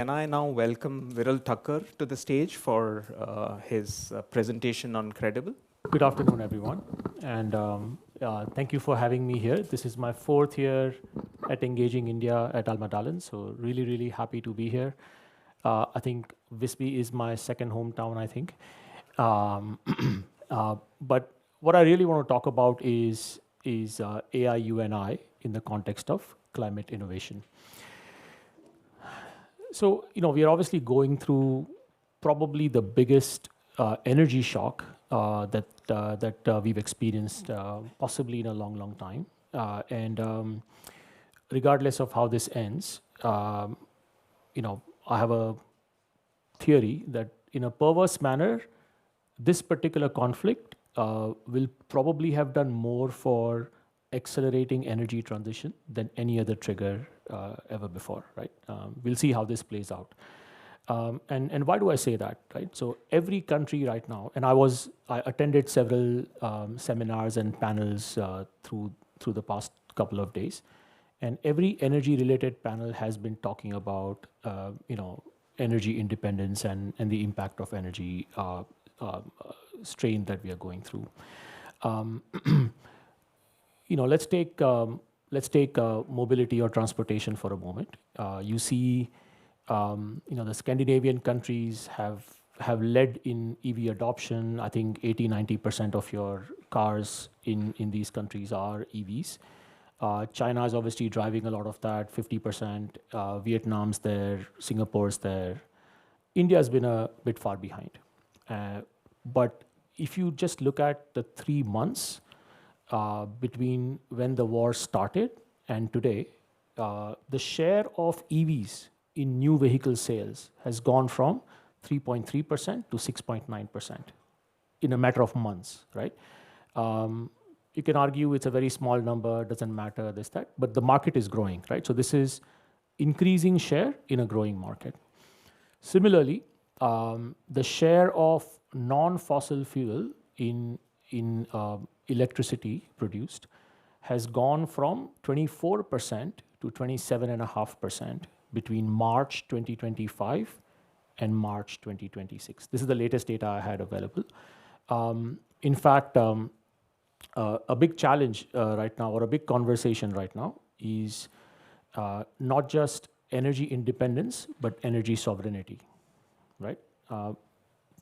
Can I now welcome Thakker to the stage for his presentation on Credibl? Good afternoon, everyone, and thank you for having me here. This is my fourth year at Engaging India at Alma Dallin, so really happy to be here. I think Visby is my second hometown, I think. Um, but what I really want to talk about is AI UNI in the context of climate innovation. So, we are obviously going through probably the biggest energy shock that we've experienced, possibly in a long time. And regardless of how this ends, I have a theory that in a perverse manner, this particular conflict will probably have done more for accelerating energy transition than any other trigger ever before, right? We'll see how this plays out. And why do I say that, right? So every country right now, and I attended several seminars and panels through the past couple of days, and every energy-related panel has been talking about, energy independence and the impact of energy strain that we are going through. Let's take mobility or transportation for a moment. You see, the Scandinavian countries have led in EV adoption. I think 80-90% of your cars in these countries are EVs. China is obviously driving a lot of that, 50%. Vietnam's there, Singapore's there. India's been a bit far behind. But if you just look at the 3 months between when the war started and today, the share of EVs in new vehicle sales has gone from 3.3% to 6.9% in a matter of months, right? You can argue it's a very small number, doesn't matter, this, that, but the market is growing, right? So this is increasing share in a growing market. Similarly, the share of non-fossil fuel in electricity produced has gone from 24% to 27.5% between March 2025 and March 2026. This is the latest data I had available. In fact, a big challenge right now, or a big conversation right now, is not just energy independence, but energy sovereignty, right?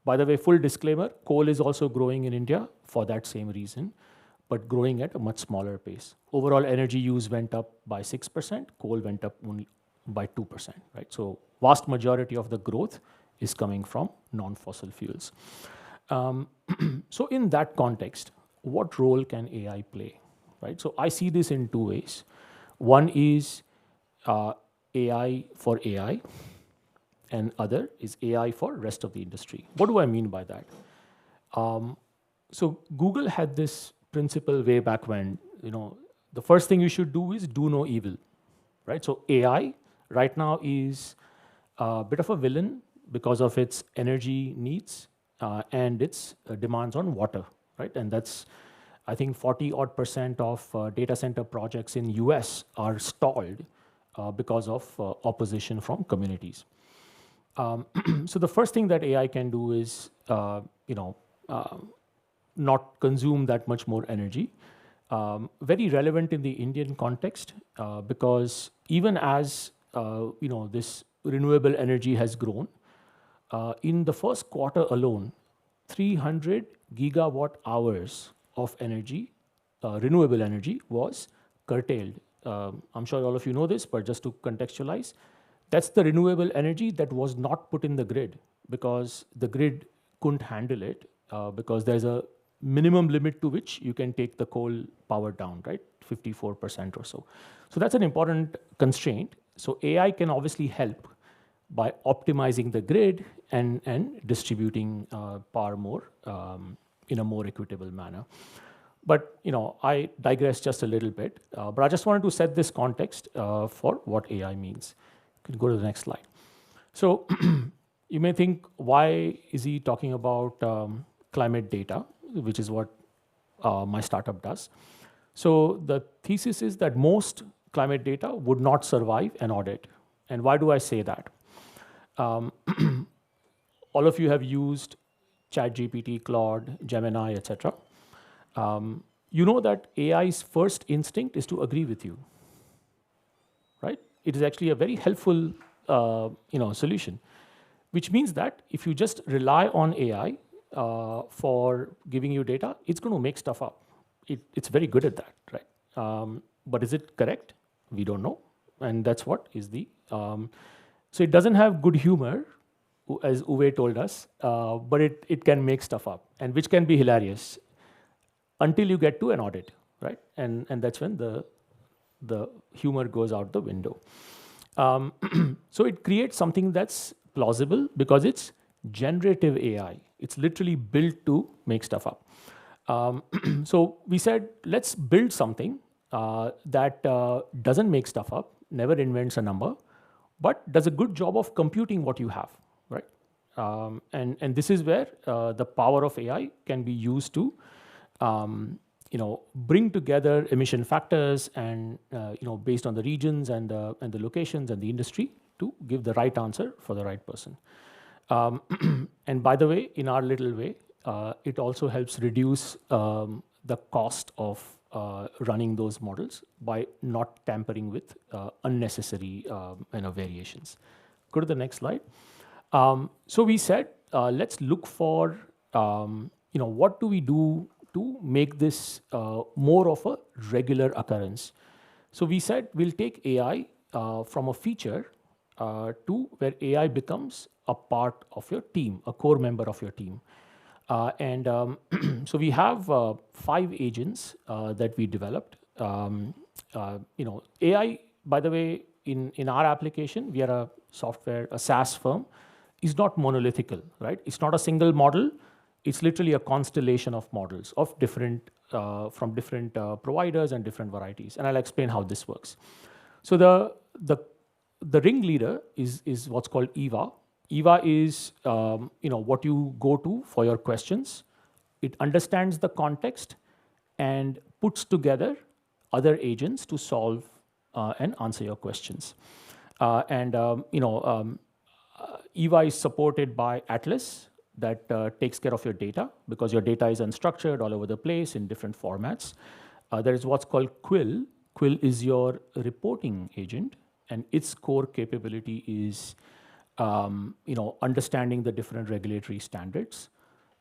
By the way, full disclaimer, coal is also growing in India for that same reason, but growing at a much smaller pace. Overall energy use went up by 6%, coal went up only by 2%, right? So vast majority of the growth is coming from non-fossil fuels. So in that context, what role can AI play, right? So I see this in two ways. One is AI for AI, and other is AI for rest of the industry. What do I mean by that? So Google had this principle way back when, the first thing you should do is do no evil, right? So AI right now is a bit of a villain because of its energy needs and its demands on water, right? And that's, I think 40% of data center projects in US are stalled because of opposition from communities. So the first thing that AI can do is, not consume that much more energy. Very relevant in the Indian context because even as this renewable energy has grown, in the first quarter alone, 300 gigawatt hours of energy, renewable energy, was curtailed. I'm sure all of you know this, but just to contextualize, that's the renewable energy that was not put in the grid because the grid couldn't handle it because there's a minimum limit to which you can take the coal power down, right? 54% or so. So that's an important constraint. So AI can obviously help by optimizing the grid and distributing power more in a more equitable manner. But I digress just a little bit. But I just wanted to set this context for what AI means. You can go to the next slide. So you may think, why is he talking about climate data, which is what my startup does. So the thesis is that most climate data would not survive an audit. And why do I say that? Um, all of you have used ChatGPT, Claude, Gemini, etc. You know that AI's first instinct is to agree with you, right? It is actually a very helpful, solution, which means that if you just rely on AI for giving you data, it's going to make stuff up. It's very good at that, right? But is it correct? We don't know, and that's what is the. So it doesn't have good humor, as Uwe told us, but it can make stuff up, and which can be hilarious until you get to an audit, right? And that's when the humor goes out the window. So it creates something that's plausible because it's generative AI. It's literally built to make stuff up. So we said, let's build something that doesn't make stuff up, never invents a number, but does a good job of computing what you have, right? And this is where the power of AI can be used to bring together emission factors and based on the regions and the locations and the industry to give the right answer for the right person. And by the way, in our little way, it also helps reduce the cost of running those models by not tampering with unnecessary variations. Go to the next slide. So we said, let's look for what do we do to make this more of a regular occurrence. So we said we'll take AI from a feature to where AI becomes a part of your team, a core member of your team. So we have 5 agents that we developed. AI, by the way, in our application, we are a software, a SaaS firm, is not monolithical, right? It's not a single model. It's literally a constellation of models of different from different providers and different varieties. And I'll explain how this works. So the ringleader is what's called EVA. EVA is what you go to for your questions. It understands the context and puts together other agents to solve and answer your questions. EVA is supported by Atlas that takes care of your data because your data is unstructured all over the place in different formats. There is what's called Quill. Quill is your reporting agent, and its core capability is understanding the different regulatory standards.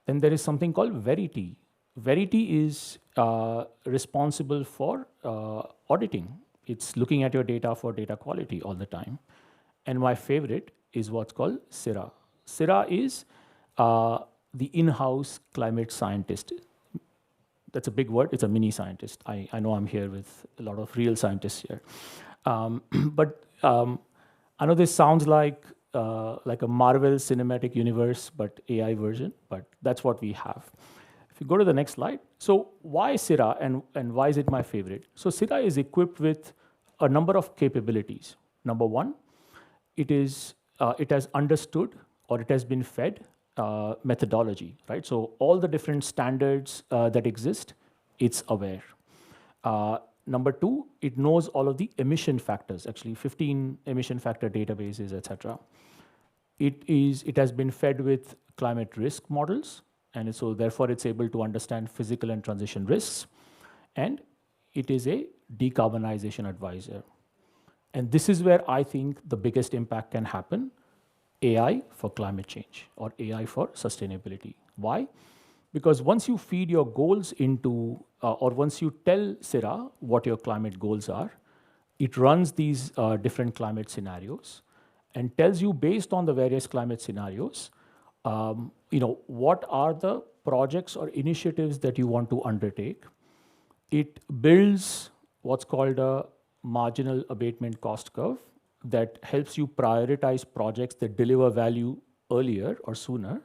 Then there is something called Verity. Verity is responsible for auditing. It's looking at your data for data quality all the time. And my favorite is what's called Sira. Sira is the in-house climate scientist. That's a big word. It's a mini scientist. I know I'm here with a lot of real scientists here. But I know this sounds like a Marvel Cinematic Universe, but AI version, but that's what we have. If you go to the next slide. So why Sira and why is it my favorite? So Sira is equipped with a number of capabilities. Number one, it has understood or it has been fed methodology, right? So all the different standards that exist, it's aware. Number two, it knows all of the emission factors, actually 15 emission factor databases, etc. It has been fed with climate risk models, and so therefore it's able to understand physical and transition risks, and it is a decarbonization advisor. And this is where I think the biggest impact can happen, AI for climate change or AI for sustainability. Why? Because once you feed your goals into, or once you tell Sira what your climate goals are, it runs these different climate scenarios and tells you based on the various climate scenarios, what are the projects or initiatives that you want to undertake. It builds what's called a marginal abatement cost curve that helps you prioritize projects that deliver value earlier or sooner,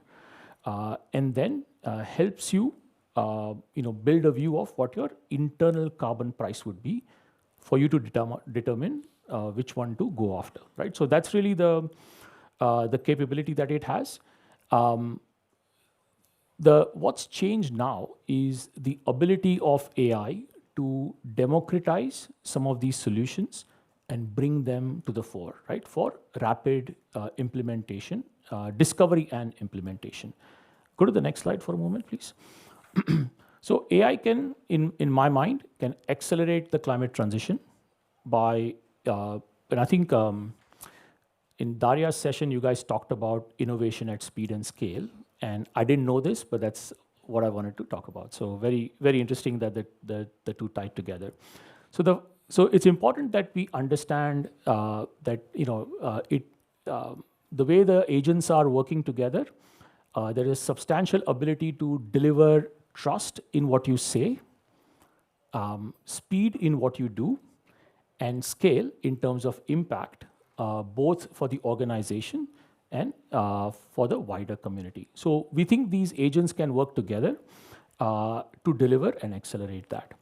and then helps you, build a view of what your internal carbon price would be for you to determine which one to go after, right? So that's really the capability that it has. What's changed now is the ability of AI to democratize some of these solutions and bring them to the fore, right, for rapid implementation, discovery and implementation. Go to the next slide for a moment, please. So AI can, in my mind, can accelerate the climate transition by, and I think in Darya's session, you guys talked about innovation at speed and scale. And I didn't know this, but that's what I wanted to talk about. So very, very interesting that the two tied together. So it's important that we understand that the way the agents are working together, there is substantial ability to deliver trust in what you say, speed in what you do, and scale in terms of impact, both for the organization and for the wider community. So we think these agents can work together to deliver and accelerate that.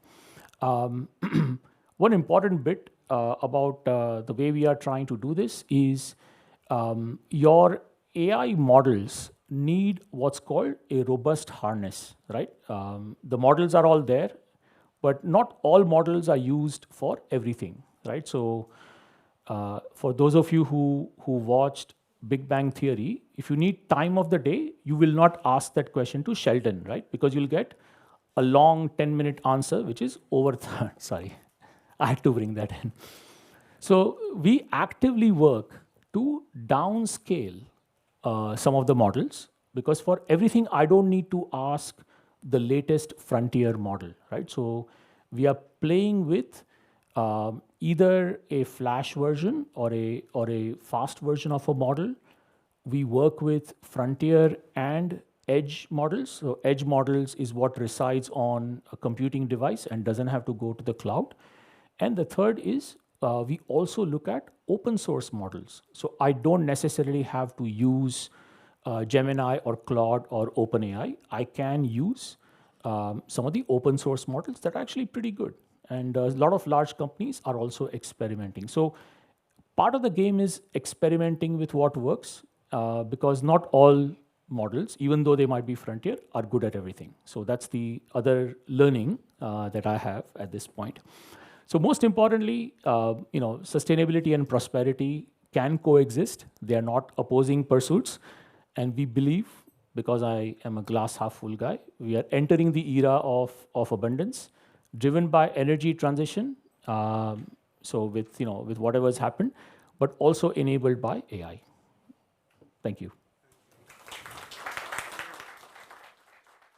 One important bit about the way we are trying to do this is your AI models need what's called a robust harness, right? The models are all there, but not all models are used for everything, right? So for those of you who watched Big Bang Theory, if you need time of the day, you will not ask that question to Sheldon, right? Because you'll get a long 10-minute answer, which is over, sorry, I had to bring that in. So we actively work to downscale some of the models, because for everything, I don't need to ask the latest frontier model, right? So we are playing with either a flash version or a fast version of a model. We work with frontier and edge models. So edge models is what resides on a computing device and doesn't have to go to the cloud. And the third is we also look at open source models. So I don't necessarily have to use Gemini or Claude or OpenAI. I can use some of the open source models that are actually pretty good. And a lot of large companies are also experimenting. So part of the game is experimenting with what works, because not all models, even though they might be frontier, are good at everything. So that's the other learning that I have at this point. So most importantly, sustainability and prosperity can coexist. They are not opposing pursuits. And we believe, because I am a glass half full guy, we are entering the era of abundance, driven by energy transition. So with whatever has happened, but also enabled by AI. Thank you.